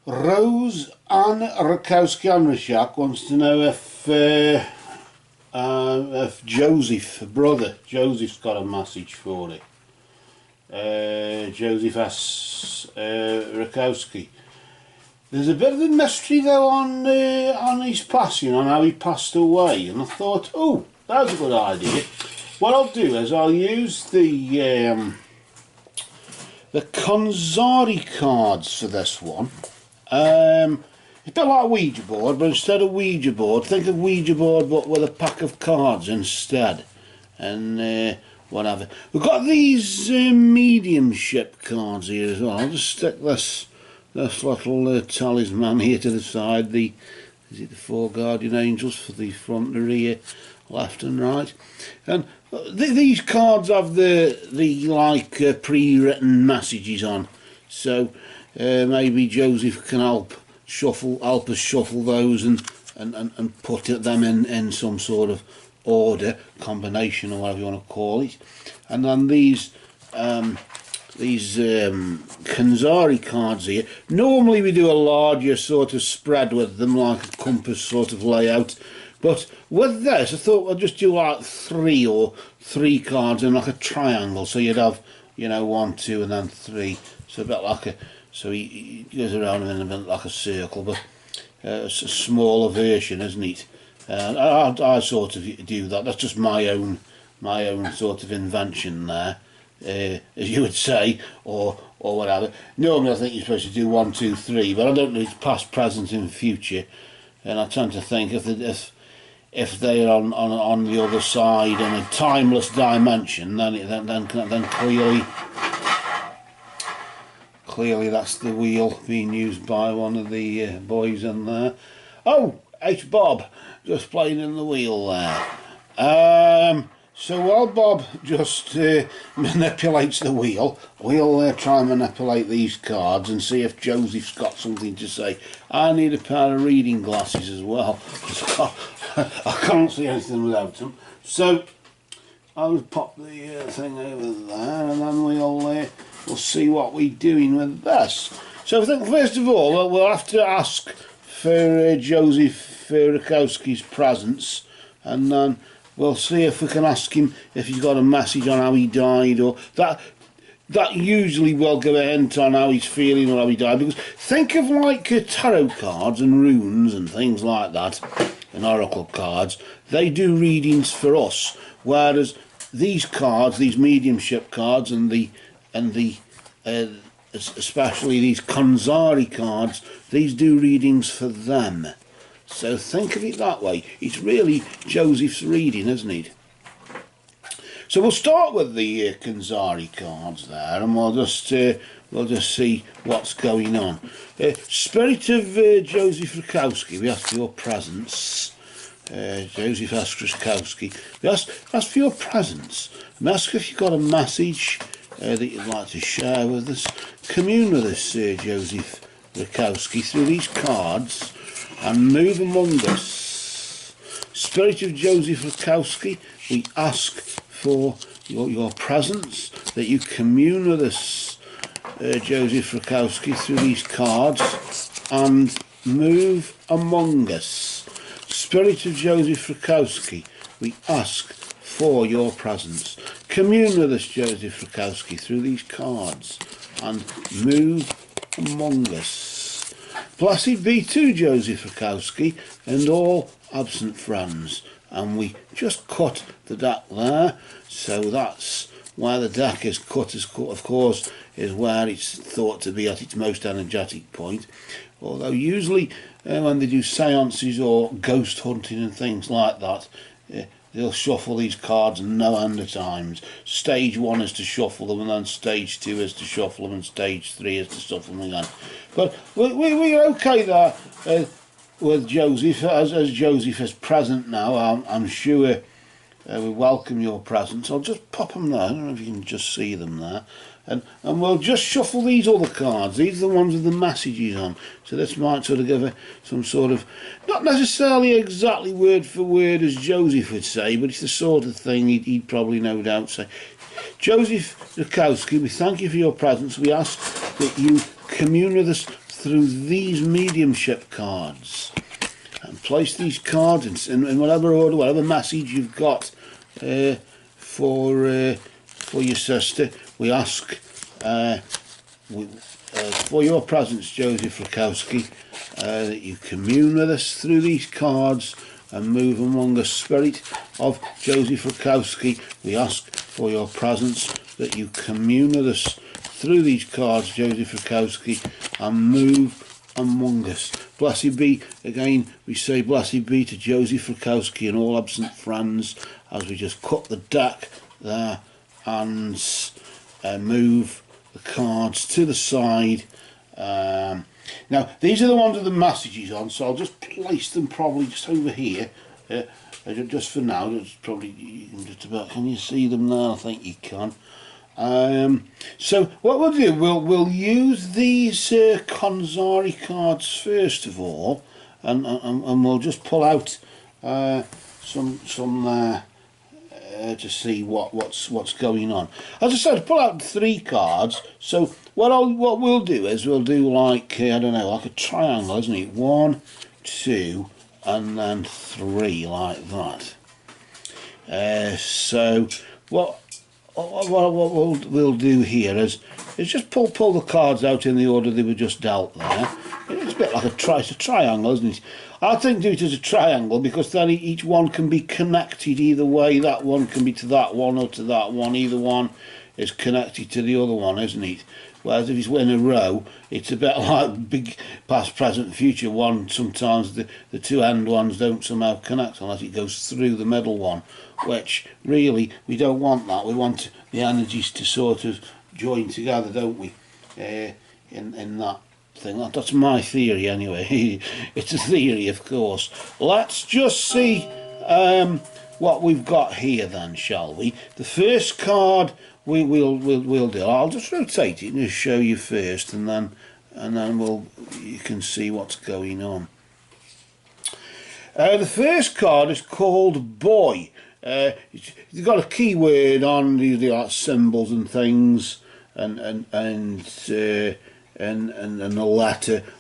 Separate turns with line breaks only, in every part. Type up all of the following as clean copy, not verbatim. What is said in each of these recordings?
Rose Ann Rutkowski-Andryshak wants to know if Joseph, her brother Joseph's got a message for it. Joseph asks Rutkowski. There's a bit of a mystery though on his passing, on how he passed away, and I thought, oh, that was a good idea. What I'll do is I'll use the Konxari cards for this one. It's a bit like Ouija board, but instead of Ouija board, think of Ouija board but with a pack of cards instead, and whatever. We've got these mediumship cards here as well. I'll just stick this little talisman here to the side. Is it the 4 guardian angels for the front, the rear, left and right? And these cards have the pre-written messages on, so maybe Joseph can help us shuffle those and put them in some sort of order, combination, or whatever you want to call it. And then these Konxari cards here, normally we do a larger sort of spread with them, like a compass sort of layout, but with this I thought I'd just do like 3 cards in like a triangle, so you'd have, you know, 1, 2 and then 3, so a bit like so he goes around in a bit like a circle, but it's a smaller version, isn't it? I sort of do that. That's just my own sort of invention there, as you would say, or whatever. Normally I think you're supposed to do 1, 2, 3, but I don't know, it's past, present and future, and I tend to think if they're on the other side in a timeless dimension, then clearly that's the wheel being used by one of the boys in there. Oh, it's Bob just playing in the wheel there. So while Bob just manipulates the wheel, we'll try and manipulate these cards and see if Joseph's got something to say. I need a pair of reading glasses as well, because I can't see anything without them. So I'll pop the thing over there, and then we'll see what we're doing with this. So I think first of all we'll have to ask for Joseph Rutkowski's presence, and then we'll see if we can ask him if he's got a message on how he died, or that usually will give a hint on how he's feeling or how he died, because think of like tarot cards and runes and things like that, and oracle cards, they do readings for us, whereas these cards, these mediumship cards and especially these Konxari cards, these do readings for them. So think of it that way. It's really Joseph's reading, isn't it? So we'll start with the Konxari cards there, and we'll just see what's going on. Spirit of Joseph Rutkowski, we ask for your presence. Joseph Rutkowski, we ask for your presence. We ask if you've got a message that you'd like to share with us. Commune with us, Joseph Rutkowski, through these cards and move among us. Spirit of Joseph Rutkowski, we ask for your presence, that you commune with us, Joseph Rutkowski, through these cards and move among us. Spirit of Joseph Rutkowski, we ask for your presence. Commune with us, Joseph Rutkowski, through these cards and move among us. Blessed be to Joseph Rutkowski and all absent friends. And we just cut the deck there, so that's where the deck is cut, of course, is where it's thought to be at its most energetic point. Although usually when they do seances or ghost hunting and things like that, they'll shuffle these cards no end of times. Stage 1 is to shuffle them, and then stage 2 is to shuffle them, and stage 3 is to shuffle them again. But we're okay there with Joseph, as Joseph is present now. I'm sure we welcome your presence. I'll just pop them there. I don't know if you can just see them there. And we'll just shuffle these other cards. These are the ones with the messages on. So this might sort of give some sort of, not necessarily exactly word for word as Joseph would say, but it's the sort of thing he'd probably no doubt say. Joseph Rutkowski, we thank you for your presence. We ask that you commune with us through these mediumship cards, and place these cards in whatever order, whatever message you've got for your sister. We ask for your presence, Joseph Rutkowski, that you commune with us through these cards and move among the spirit of Joseph Rutkowski. We ask for your presence, that you commune with us through these cards, Joseph Rutkowski, and move among us. Blessed be, again we say blessed be to Joseph Rutkowski and all absent friends, as we just cut the deck there and move the cards to the side. Now these are the ones with the messages on, so I'll just place them probably just over here, just for now. Just probably, you can just about, can you see them now? I think you can. So what we'll do, we'll use these Konxari cards first of all, and we'll just pull out some to see what's going on. As I said, pull out 3 cards. So what we'll do is we'll do like I don't know, like a triangle, isn't it? 1, 2, and then 3, like that. So what we'll do here is just pull the cards out in the order they were just dealt there. It's a bit like it's a triangle, isn't it? I think do it as a triangle, because then each one can be connected either way. That one can be to that one or to that one. Either one is connected to the other one, isn't it? Whereas if it's in a row, it's a bit like big past, present, future one. Sometimes the 2 end ones don't somehow connect unless it goes through the middle one, which really we don't want that. We want the energies to sort of join together, don't we? In that thing. That's my theory anyway. It's a theory, of course. Let's just see what we've got here then, shall we? The first card we'll do. I'll just rotate it and just show you first, and then you can see what's going on. The first card is called Boy. It's got a keyword on, usually like symbols and things, and the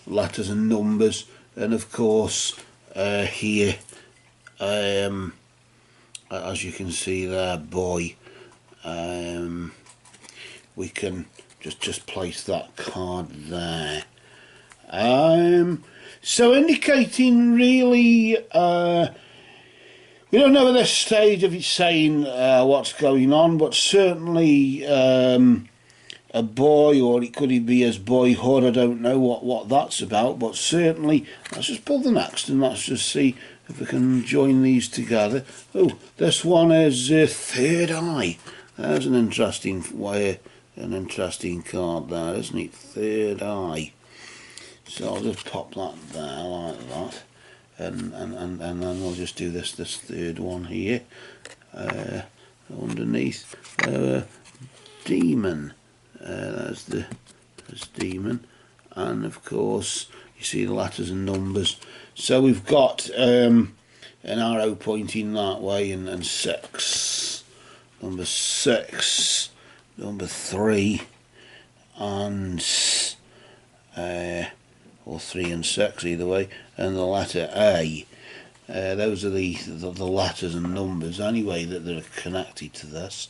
letters and numbers, and of course here, as you can see there, Boy. We can just place that card there. So indicating really, we don't know at this stage if it's saying what's going on, but certainly a boy, or it could be as boyhood. I don't know what that's about, but certainly let's just pull the next and let's just see if we can join these together. Oh, this one is Third Eye. There's an interesting way, an interesting card there, isn't it? Third Eye. So I'll just pop that there like that, and then we'll just do this third one here underneath. Demon. There's demon, and of course you see the letters and numbers. So we've got an arrow pointing that way, and 6, number 6, number 3, and or 3 and 6 either way, and the letter A. Those are the letters and numbers anyway that are connected to this.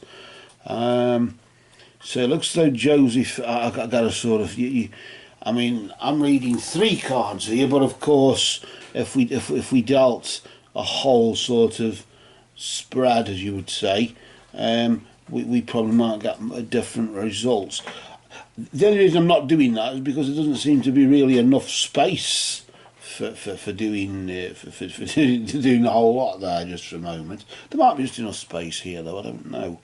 So it looks though Joseph, I got a sort of, I mean, I'm reading 3 cards here, but of course, if we dealt a whole sort of spread, as you would say, we probably might get different results. The only reason I'm not doing that is because there doesn't seem to be really enough space for doing doing a whole lot there just for a moment. There might be just enough space here though, I don't know.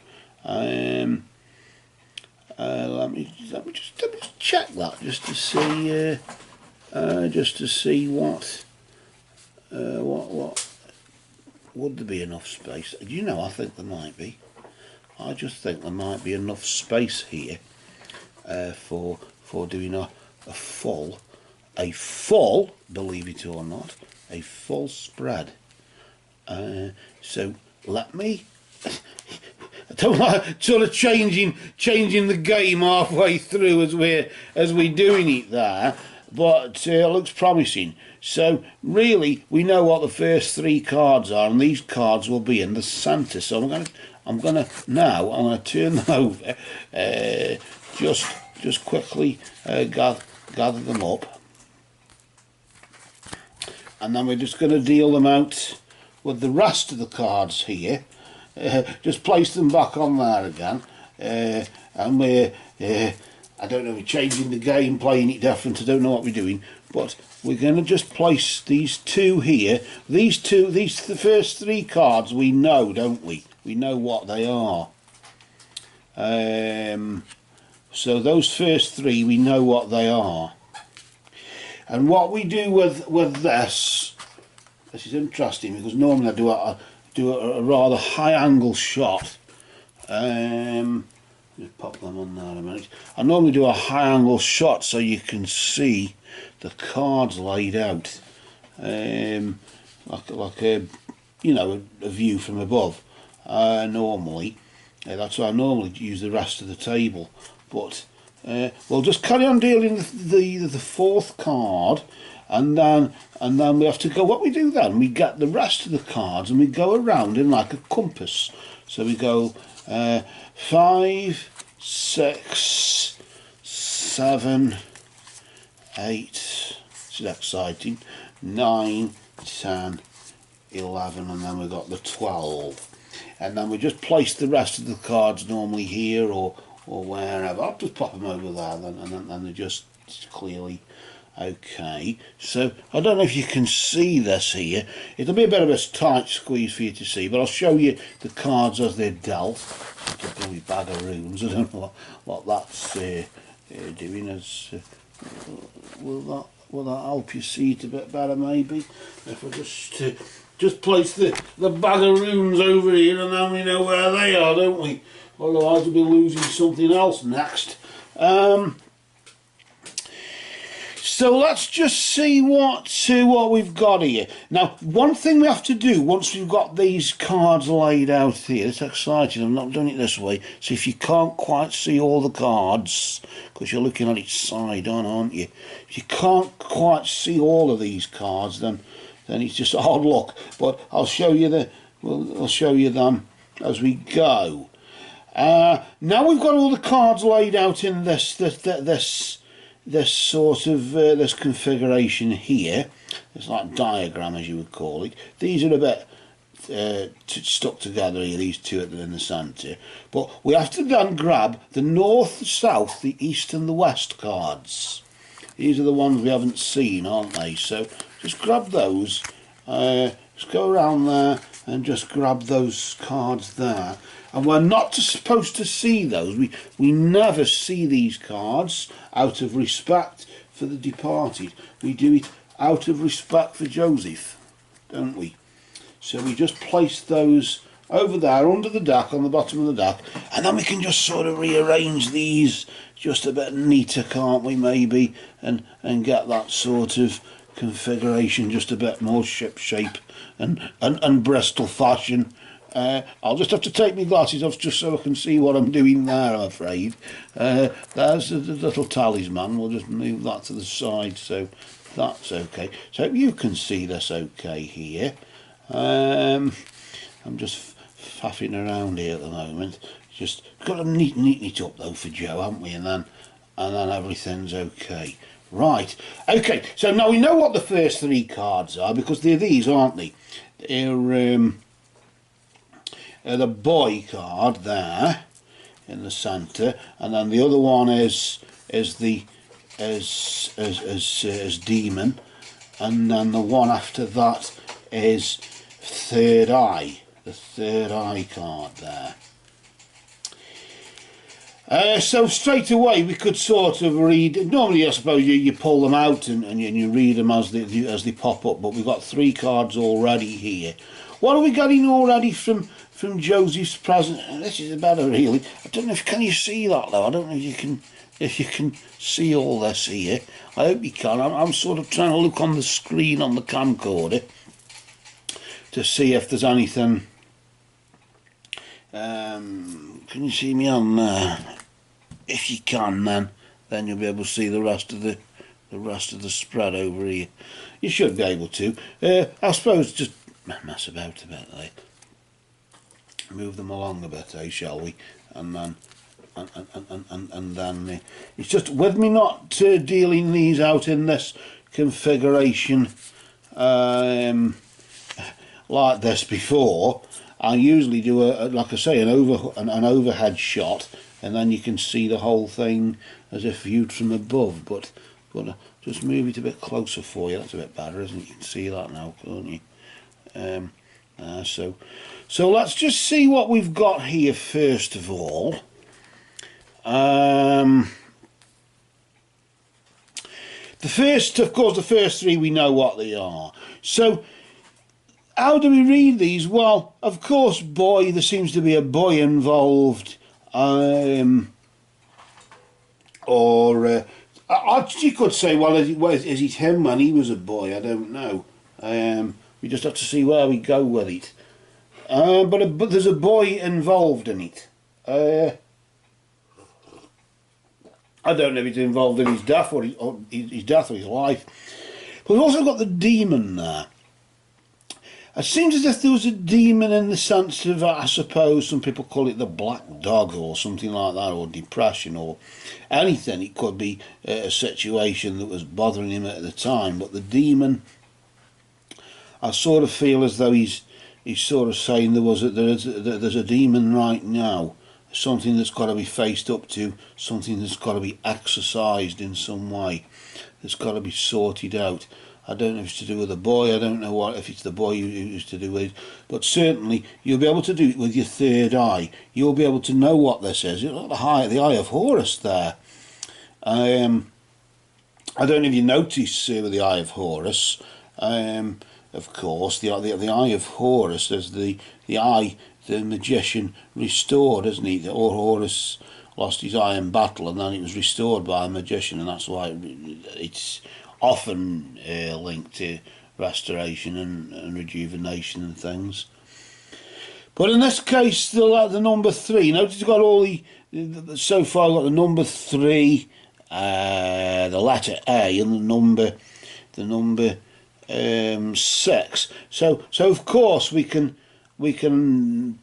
Let me just check that just to see what would there be enough space. Do you know, I think there might be. I just think there might be enough space here for doing a full, believe it or not, a full spread. So let me. I don't like sort of changing the game halfway through as we're doing it there, but it looks promising. So really, we know what the first 3 cards are, and these cards will be in the centre. So I'm gonna turn them over, just quickly gather them up, and then we're just going to deal them out with the rest of the cards here. Just place them back on there again, and we're I don't know, we're changing the game, playing it different, I don't know what we're doing, but we're going to just place these 2 here. The first 3 cards we know, don't we? We know what they are. So those first 3 we know what they are. And what we do with this is interesting, because normally I do a rather high angle shot. Just pop them on there a minute. I normally do a high angle shot so you can see the cards laid out, like a, you know, a view from above. Normally, that's why I normally use the rest of the table. But we'll just carry on dealing the 4th card, and then we have to go. What we do then? We get the rest of the cards and we go around in like a compass. So we go 5, 6, 7, 8. This is exciting. 9, 10, 11, and then we've got the 12. And then we just place the rest of the cards normally here or wherever. I'll just pop them over there then, and then they're just clearly okay. So I don't know if you can see this here. It'll be a bit of a tight squeeze for you to see, but I'll show you the cards as they're dealt. It's a bloody bag of runes. I don't know what that's doing. Will that help you see it a bit better maybe? If I just place the bag of runes over here, and then we know where they are, don't we? Otherwise we'll be losing something else next. So let's just see what we've got here. Now, one thing we have to do once we've got these cards laid out here, it's exciting, I've not done it this way, so if you can't quite see all the cards, because you're looking at each side on, aren't you? If you can't quite see all of these cards, then it's just hard luck. But I'll show you I'll show you them as we go. Now we've got all the cards laid out in this sort of this configuration here. It's like diagram, as you would call it. These are a bit stuck together here, these 2 in the centre. But we have to then grab the north, the south, the east and the west cards. These are the ones we haven't seen, aren't they? So just grab those, just go around there and just grab those cards there. And we're not supposed to see those. We never see these cards out of respect for the departed. We do it out of respect for Joseph, don't we? So we just place those over there under the deck, on the bottom of the deck, and then we can just sort of rearrange these just a bit neater, can't we, maybe, and get that sort of configuration just a bit more ship shape and Bristol fashion. I'll just have to take my glasses off just so I can see what I'm doing there, I'm afraid. There's the little talisman. We'll just move that to the side so that's okay. So you can see this okay here. I'm just faffing around here at the moment. Just got to neaten it up though for Joe, haven't we? And then everything's okay. Right, okay, so now we know what the first 3 cards are, because they're these, aren't they? They're the boy card there in the centre, and then the other one is demon, and then the one after that is third eye, the third eye card there. So straight away we could sort of read. Normally, I suppose you pull them out and you read them as they pop up. But we've got 3 cards already here. What are we getting already from Josie's present? This is better, really. I don't know if can you see that though. I don't know if you can see all this here. I hope you can. I'm sort of trying to look on the screen on the camcorder to see if there's anything. Can you see me on there? If you can, then you'll be able to see the rest of the rest of the spread over here. You should be able to. I suppose just mess about a bit, like move them along a bit, shall we? And then and then it's just with me not dealing these out in this configuration like this before. I usually do like I say, an overhead shot, and then you can see the whole thing as if viewed from above. But just move it a bit closer for you. That's a bit better, isn't it? You can see that now, can't you? So let's just see what we've got here first of all. The first, of course, the first three we know what they are. So how do we read these? Well, of course, boy. There seems to be a boy involved, or you could say, well, is it him when he was a boy? I don't know. We just have to see where we go with it. But there's a boy involved in it. I don't know if he's involved in his death or his death or his life. But we've also got the demon there. It seems as if there was a demon in the sense of, I suppose some people call it the black dog or something like that, or depression or anything. It could be a situation that was bothering him at the time. But the demon, I sort of feel as though he's sort of saying there's a demon right now. Something that's got to be faced up to, something that's got to be exercised in some way, that's got to be sorted out. I don't know if it's to do with the boy, I don't know if it's the boy who's to do with it, but certainly you'll be able to do it with your third eye. You'll be able to know what this is. You've got the eye of Horus there. I don't know if you notice with the eye of Horus, of course, the eye of Horus is the eye the magician restored, isn't he? Or Horus lost his eye in battle, and then it was restored by a magician, and that's why it's often linked to restoration and rejuvenation and things. But in this case, the number 3. Notice you've got all so far I've got the number 3, the letter A, and the number 6. So of course we can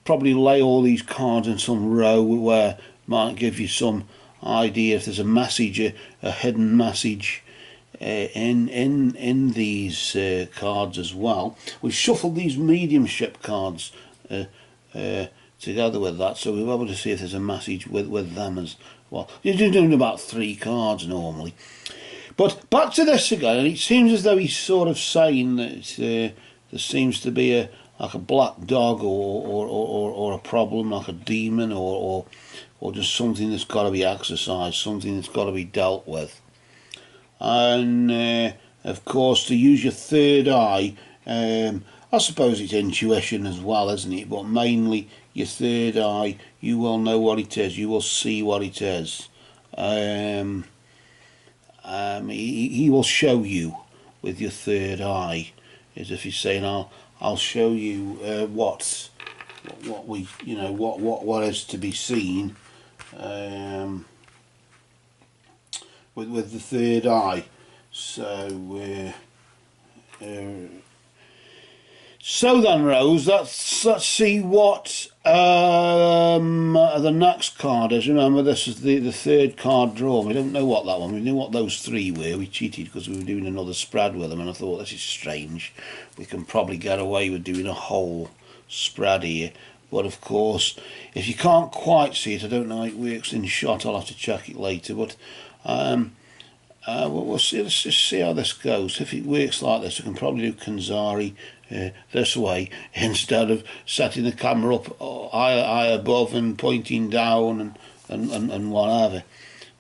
probably lay all these cards in some row where it might give you some idea if there's a message, a hidden message in these cards as well. We've shuffled these mediumship cards together with that, so we'll be able to see if there's a message with them as well. You're doing about 3 cards normally. But back to this again, and it seems as though he's sort of saying that there seems to be like a black dog or a problem, like a demon or just something that's got to be exercised, something that's got to be dealt with. And of course, to use your third eye, I suppose it's intuition as well, isn't it? But mainly your third eye, you will know what it is, you will see what it is. He will show you with your third eye, as if he's saying, I'll show you what is to be seen with the third eye. So then, Rose, let's see what the next card is. Remember, this is the third card draw. We don't know what that one. We knew what those 3 were. We cheated because we were doing another spread with them, and I thought, this is strange. We can probably get away with doing a whole spread here. But of course, if you can't quite see it, I don't know how it works in shot. I'll have to check it later. But we'll see. Let's just see how this goes. If it works like this, we can probably do Konxari this way instead of setting the camera up high above and pointing down and whatever.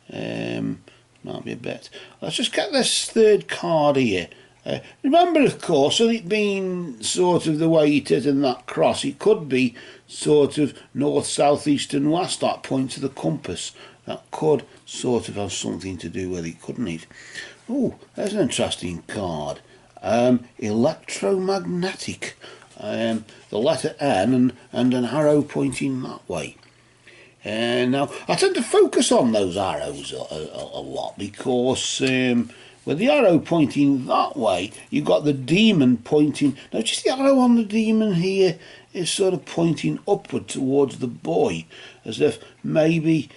Might be a bit. Let's just get this third card here. Remember, of course, with it being sort of the way it is in that cross, it could be sort of north, south, east and west, that point of the compass. That could sort of have something to do with it, couldn't it? Oh, there's an interesting card. Electromagnetic. The letter N and an arrow pointing that way. Now, I tend to focus on those arrows a lot because with the arrow pointing that way, you've got the demon pointing. Now, just the arrow on the demon here is sort of pointing upward towards the boy, as if maybe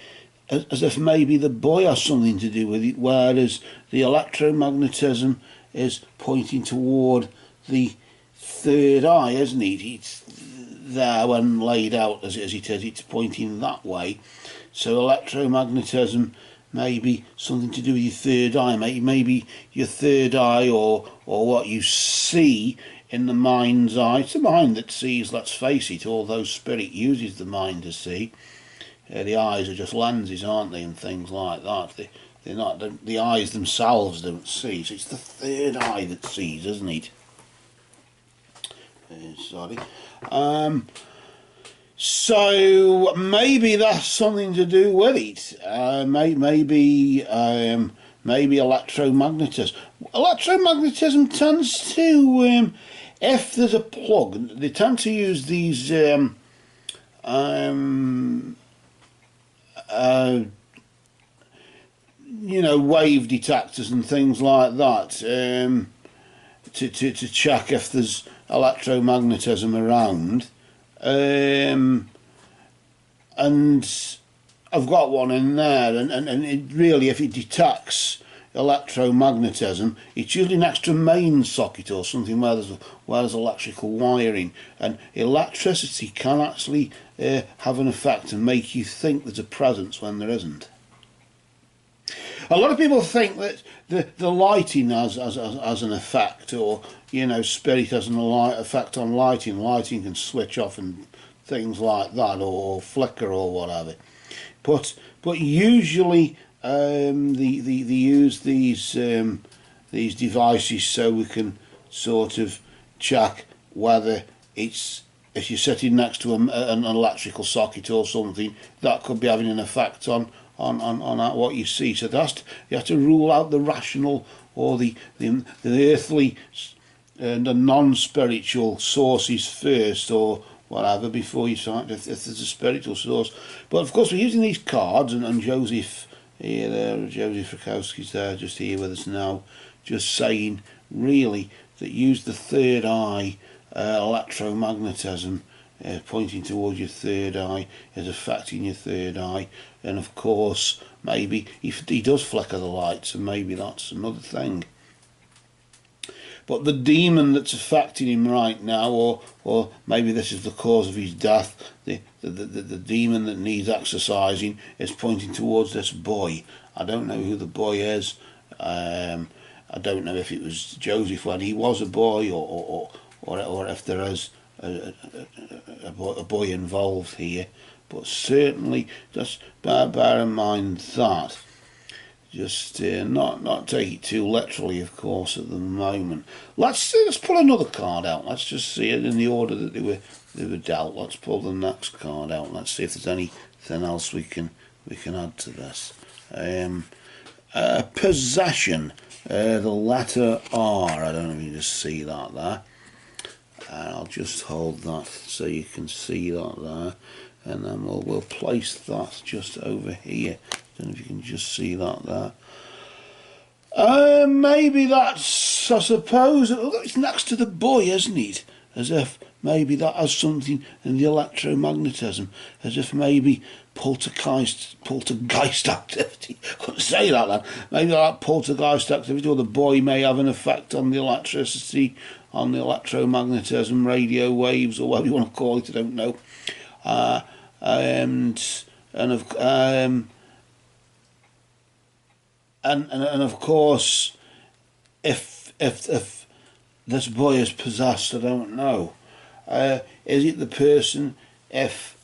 the boy has something to do with it, whereas the electromagnetism is pointing toward the third eye, isn't it? It's there when laid out, as it is, it's pointing that way. So electromagnetism may be something to do with your third eye, maybe your third eye, or what you see in the mind's eye. It's the mind that sees, let's face it, although spirit uses the mind to see. The eyes are just lenses, aren't they, and things like that. They're not, the eyes themselves don't see, so it's the third eye that sees, isn't it? Sorry. So maybe that's something to do with it. Maybe electromagnetism. Electromagnetism tends to, if there's a plug, they tend to use these you know, wave detectors and things like that, to check if there's electromagnetism around. And I've got one in there, and it really, if it detects electromagnetism, it's usually next to a main socket or something where there's electrical wiring, and electricity can actually have an effect and make you think there's a presence when there isn't. A lot of people think that the lighting has an effect, or, you know, spirit has an effect on lighting. Lighting can switch off and things like that, or flicker or whatever. But usually they use these devices so we can sort of check whether it's, if you're sitting next to an electrical socket or something, that could be having an effect on what you see. So you have to rule out the rational or the earthly and the non-spiritual sources first, or whatever, before you start, if there's a spiritual source. But of course we're using these cards, and Joseph here, Joseph Rutkowski's there, just here with us now, just saying really that use the third eye, electromagnetism, pointing towards your third eye, is affecting your third eye. And of course maybe if he does flicker the lights, and maybe that's another thing. But the demon that's affecting him right now, or maybe this is the cause of his death, the demon that needs exorcising, is pointing towards this boy. I don't know who the boy is. I don't know if it was Joseph when he was a boy, or if there is a boy involved here. But certainly just bear in mind that. Just not take it too literally, of course, at the moment. Let's pull another card out. Let's just see it in the order that they were dealt. Let's pull the next card out. Let's see if there's anything else we can add to this. Possession. The letter R. I don't know if you can just see that there. And I'll just hold that so you can see that there, and then we'll place that just over here. I don't know if you can just see that there. Maybe that's, I suppose, it's next to the boy, isn't it? As if maybe that has something in the electromagnetism, as if maybe poltergeist activity. Couldn't say that then. Maybe that poltergeist activity, or the boy may have an effect on the electricity, on the electromagnetism, radio waves, or whatever you want to call it. I don't know. And of course, if this boy is possessed, I don't know. Is it the person? If,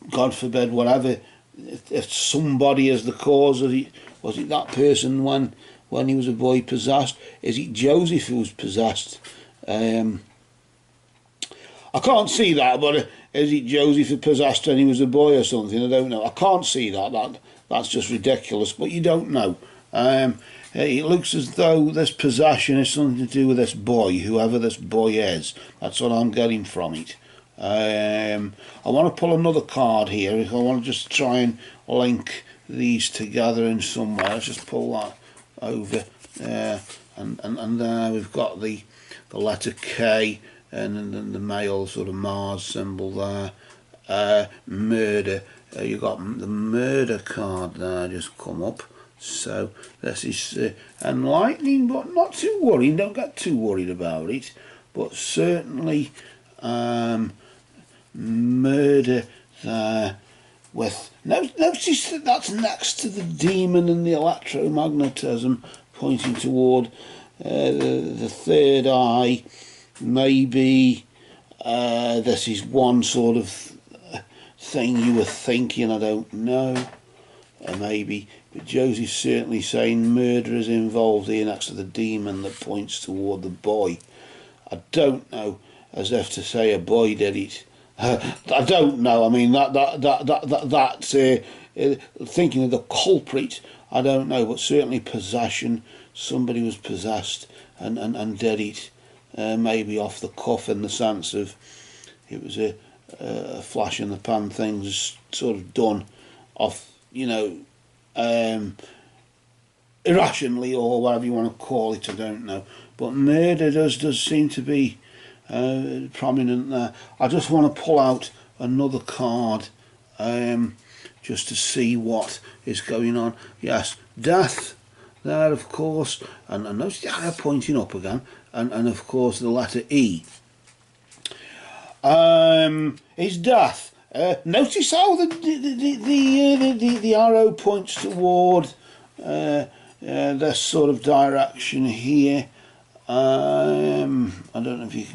God forbid, whatever, if somebody is the cause of it, was it that person when he was a boy possessed? Is it Joseph who was possessed? I can't see that, but is it Joseph who possessed when he was a boy or something? I don't know. I can't see that. That's just ridiculous, but you don't know. It looks as though this possession is something to do with this boy, whoever this boy is. That's what I'm getting from it. I want to pull another card here. I want to just try and link these together in some way. Let's just pull that over and there we've got the letter K, and then the male sort of Mars symbol there. Murder. You've got the murder card there just come up. So this is enlightening, but not too worried. Don't get too worried about it. But certainly murder there. With notice that that's next to the demon and the electromagnetism, pointing toward the third eye. Maybe this is one sort of thing you were thinking, I don't know. Maybe, but Josie's certainly saying murder is involved here next to the demon that points toward the boy. I don't know, as if to say a boy did it. I don't know. I mean, that's thinking of the culprit. I don't know, but certainly possession. Somebody was possessed and did it. Maybe off the cuff, in the sense of it was a flash in the pan thing, just sort of done off, you know, irrationally, or whatever you want to call it. I don't know, but murder does seem to be prominent there. I just want to pull out another card just to see what is going on. Yes, death there, of course, and notice the arrow pointing up again, and of course the letter E is death. Notice how the arrow points toward this sort of direction here. I don't know if you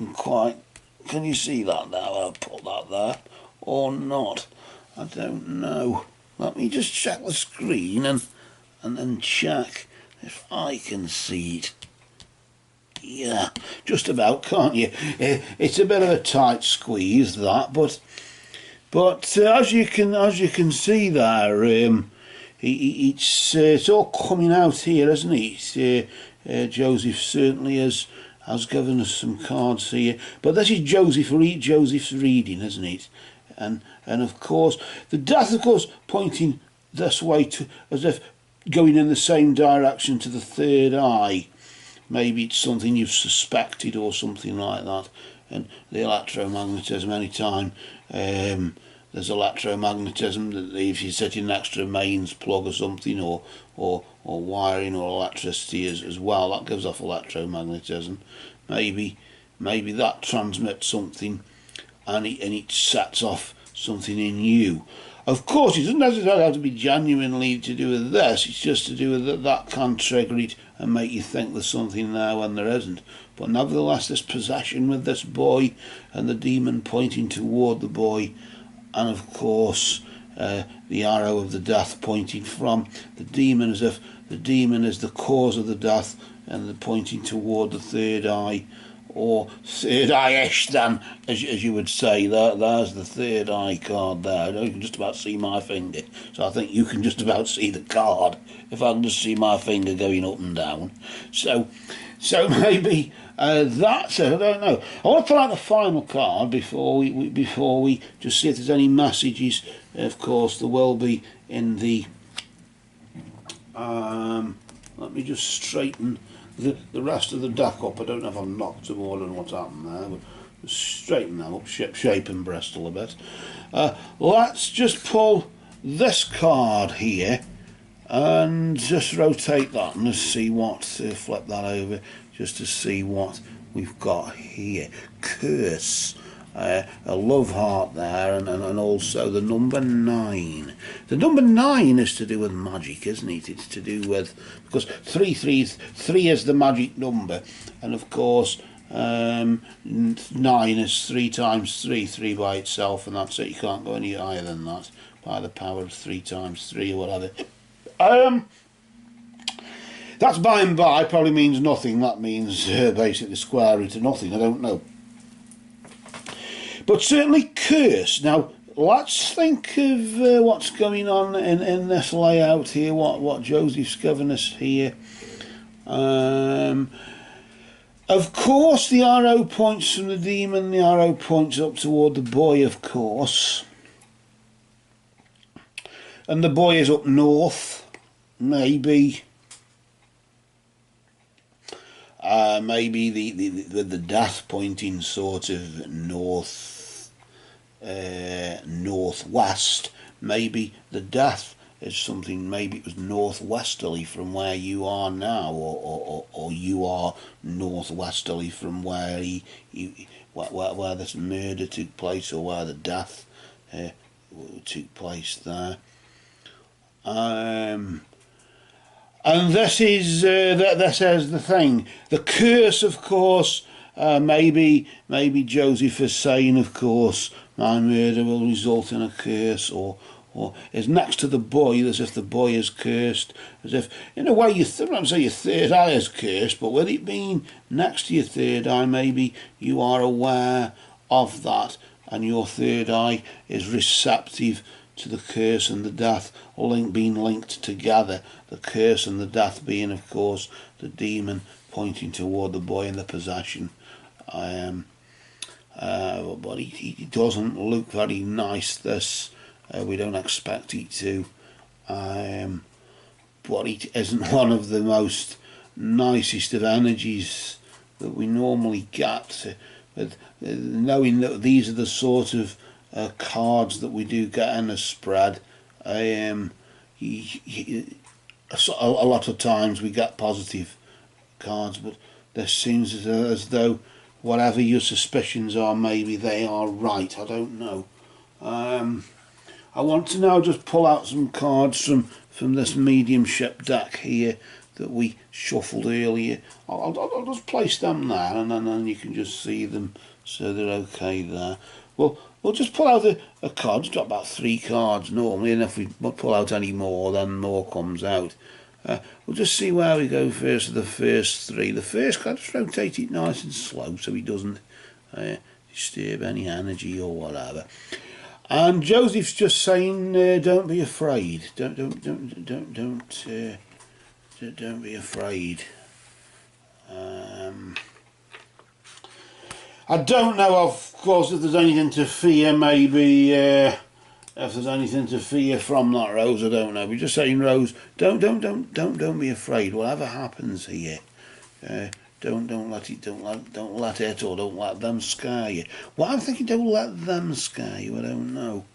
can you see that now? I'll put that there or not. I don't know. Let me just check the screen and check if I can see it. Yeah, just about, can't you? It's a bit of a tight squeeze, that, but as you can see there, it's all coming out here, isn't it? Joseph certainly has given us some cards here, but this is Joseph's reading, isn't it? And of course the death, of course, pointing this way, to as if going in the same direction to the third eye. Maybe it's something you've suspected or something like that. And the electromagnetism, anytime there's electromagnetism, that if you're sitting next to a mains plug or something, or wiring or electricity as well, that gives off electromagnetism. Maybe that transmits something, and it sets off something in you. Of course, it doesn't necessarily have to be genuinely to do with this. It's just to do with that can trigger it and make you think there's something there when there isn't. But nevertheless, this possession with this boy and the demon pointing toward the boy, and of course the arrow of the death pointing from the demon, as if the demon is the cause of the death, and the pointing toward the third eye, or third eye-ish then, as you would say. There's the third eye card there. You can just about see my finger, so I think you can just about see the card, if I can just see my finger going up and down. So maybe that's it. I don't know. I want to pull out the final card before we just see if there's any messages. Of course, there will be in the. Let me just straighten the rest of the deck up. I don't know if I've knocked them all and what's happened there, but just straighten them up, shape and Bristol a bit. Let's just pull this card here and just rotate that and just see what, flip that over just to see what we've got here. Curse. A love heart there, and also the number 9. The number 9 is to do with magic, isn't it? It's to do with, because 3 is the magic number, and of course 9 is 3 times 3, 3 by itself, and that's it. You can't go any higher than that by the power of 3 times 3 or whatever. That's by and by probably means nothing. That means basically square root of nothing. I don't know. But certainly curse. Now, let's think of what's going on in this layout here, what Joseph's given us here. Of course, the arrow points from the demon, the arrow points up toward the boy, of course. And the boy is up north, maybe. maybe the death pointing sort of northwest. Maybe the death is something, maybe it was northwesterly from where you are now, or you are northwesterly from where where this murder took place, or where the death took place there. And this is the thing. The curse, of course. Maybe Joseph is saying, of course, my murder will result in a curse, or is next to the boy, as if the boy is cursed, as if, in a way, you sometimes say your third eye is cursed, but with it being next to your third eye, maybe you are aware of that, and your third eye is receptive to the curse and the death, being linked together. The curse and the death being, of course, the demon pointing toward the boy in the possession. But he doesn't look very nice, this. We don't expect it to. But it isn't one of the most nicest of energies that we normally get. Knowing that these are the sort of cards that we do get in a spread, a lot of times we get positive cards, but this seems as though whatever your suspicions are, maybe they are right. I don't know. I want to now just pull out some cards from this mediumship deck here that we shuffled earlier. I'll just place them there, and then you can just see them, so they're okay there. Well, we'll just pull out a card. Just drop about 3 cards normally, and if we pull out any more, then more comes out. We'll just see where we go first. The first 3. The first card, just rotate it nice and slow so he doesn't disturb any energy or whatever. And Joseph's just saying, don't be afraid. Don't be afraid. I don't know, of course, if there's anything to fear. Maybe if there's anything to fear from that, Rose. I don't know. We're just saying, Rose, don't be afraid. Whatever happens here, don't let it or don't let them scare you. Well, I'm thinking, don't let them scare you. I don't know.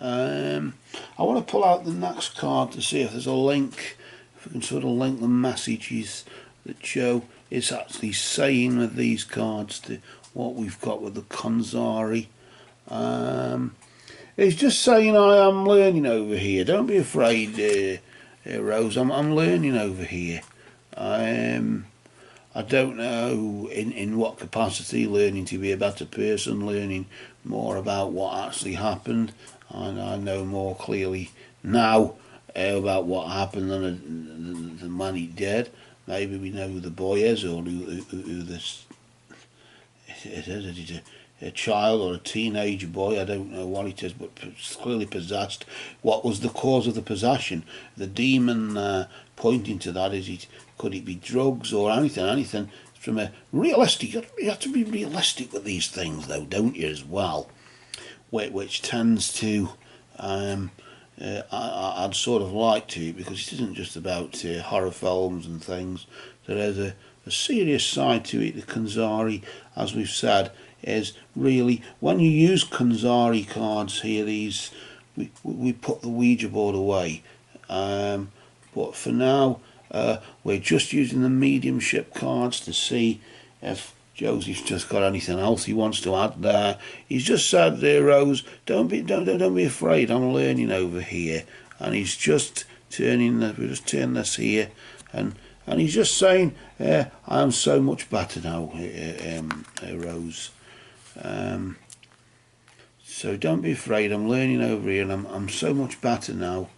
I want to pull out the next card to see if there's a link, if we can sort of link the messages that Joe is actually saying with these cards to what we've got with the Konxari. It's just saying, I am learning over here. Don't be afraid, Rose. I'm learning over here. I don't know in what capacity, learning to be a better person, learning more about what actually happened. I know more clearly now about what happened than when he did. Maybe we know who the boy is, or who this is. A child or a teenage boy, I don't know what it is, but it's clearly possessed. What was the cause of the possession? The demon pointing to that, could it be drugs or anything from a realistic, you have to be realistic with these things though, don't you, as well, which tends to I'd sort of like to, because it isn't just about horror films and things. There is a serious side to it. The Konxari, as we've said, is really, when you use Konxari cards here, these we put the Ouija board away, but for now we're just using the mediumship cards to see if Joseph's just got anything else he wants to add there. He's just said there, Rose, don't be afraid, I'm learning over here. And he's just turning we just turn this here, and he's just saying, I am so much better now, Rose. So don't be afraid, I'm learning over here, and I'm so much better now.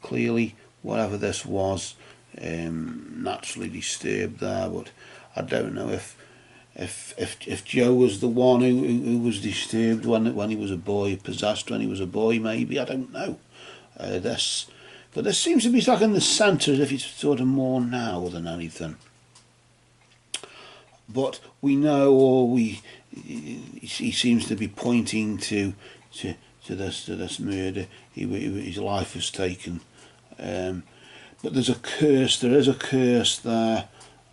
Clearly, whatever this was, naturally disturbed there, but I don't know if Joe was the one who was disturbed when he was a boy, possessed when he was a boy, maybe, I don't know. But this seems to be stuck in the centre, as if it's sort of more now than anything. But we know, or he seems to be pointing to this murder. His life was taken. But there's a curse. There is a curse there.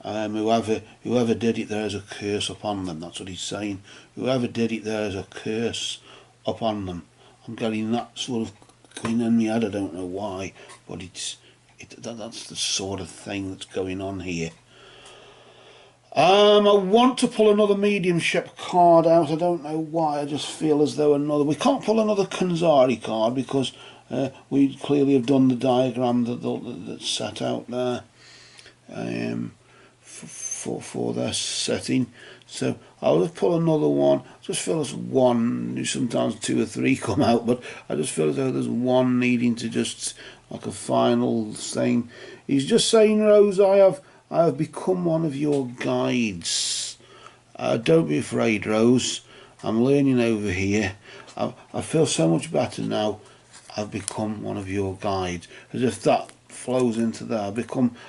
Whoever did it, there is a curse upon them. That's what he's saying. Whoever did it, there is a curse upon them. I'm getting that sort of going in my head. I don't know why, but that's the sort of thing that's going on here. I want to pull another mediumship card out. I don't know why. I just feel as though we can't pull another Konxari card because we clearly have done the diagram that's set out there for their setting. So I'll just pull another one. I just feel as one. Sometimes 2 or 3 come out, but I just feel as though there's one needing to just like a final thing. He's just saying, Rose, I have become one of your guides. Don't be afraid, Rose. I'm learning over here. I feel so much better now. I've become one of your guides. As if that flows into there.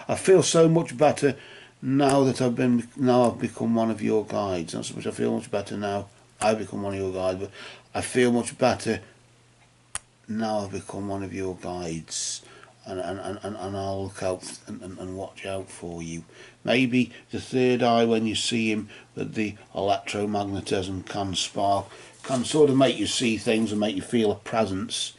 I feel so much better now that I've become one of your guides. Not so much I feel much better now I've become one of your guides, but I feel much better now I've become one of your guides. And I'll look out and watch out for you. Maybe the third eye, when you see him, that the electromagnetism can spark, can sort of make you see things and make you feel a presence,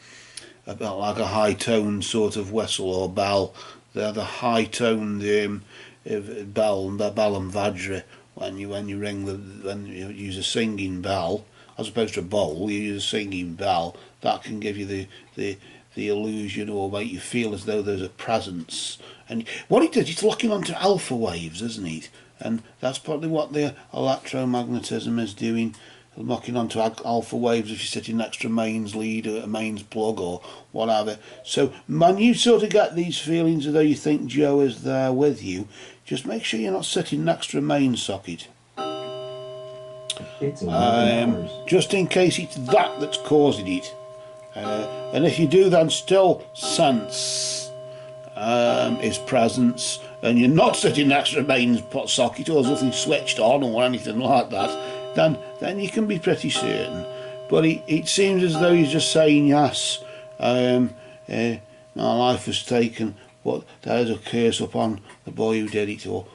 about like a high-toned sort of whistle or bell. They're the high-toned bell and vajra. When you use a singing bell, as opposed to a bowl, you use a singing bell. That can give you the illusion or make you feel as though there's a presence. And what it does, it's locking onto alpha waves, isn't it? And that's probably what the electromagnetism is doing, locking onto alpha waves if you're sitting next to a mains lead or a mains plug or whatever. So when you sort of get these feelings as though you think Joe is there with you, just make sure you're not sitting next to a main socket. Just in case it's that's causing it. And if you do then still sense his presence, and you're not sitting next to a mains socket or there's nothing switched on or anything like that, then you can be pretty certain. But it seems as though he's just saying, yes, my life was taken, but there is a curse upon the boy who did it, or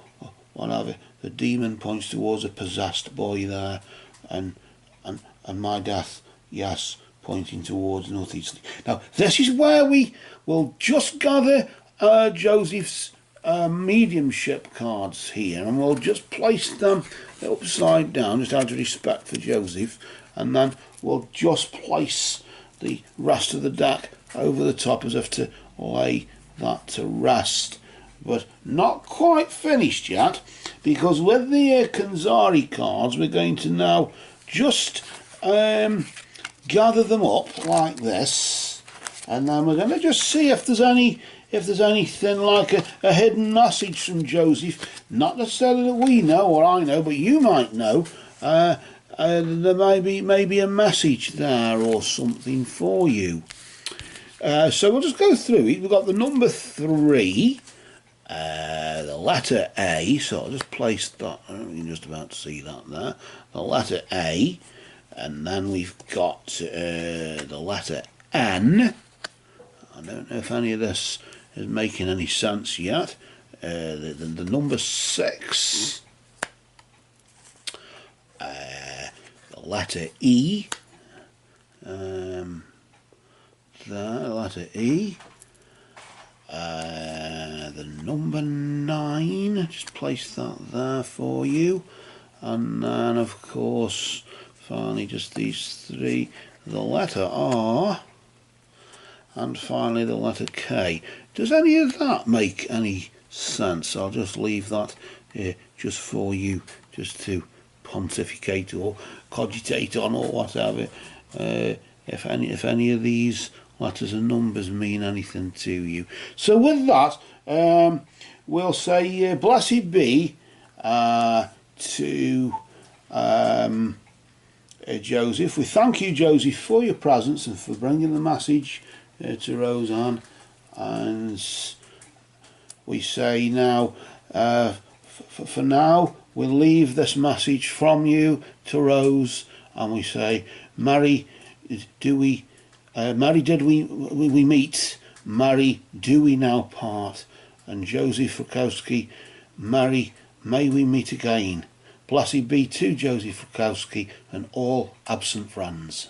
whatever. The demon points towards a possessed boy there, and my death, yes, pointing towards northeast. Now this is where we will just gather Joseph's mediumship cards here, and we'll just place them upside down, just out of respect for Joseph, and then we'll just place the rest of the deck over the top as if to lay that to rest. But not quite finished yet, because with the Konxari cards we're going to now just gather them up like this, and then we're going to just see if there's anything like a hidden message from Joseph. Not necessarily that we know or I know, but you might know. There may be a message there or something for you. So we'll just go through it. We've got the number 3, the letter A, so I'll just place that, you can just about see that there, the letter A, and then we've got the letter N. I don't know if any of this is making any sense yet. The number 6, the letter E, there, the letter E, the number 9, just place that there for you, and then of course finally just these 3, the letter R, and finally the letter K. Does any of that make any sense? I'll just leave that here just for you, just to pontificate or cogitate on or whatever, if any of these letters and numbers mean anything to you. So with that, we'll say blessed be to Joseph. We thank you, Joseph, for your presence and for bringing the message to Roseanne, and we say now, for now, we'll leave this message from you to Rose, and we say, Mary, did we meet? Mary, do we now part? And Joseph Rutkowski, Mary, May we meet again. Blessed be to Joseph Rutkowski and all absent friends.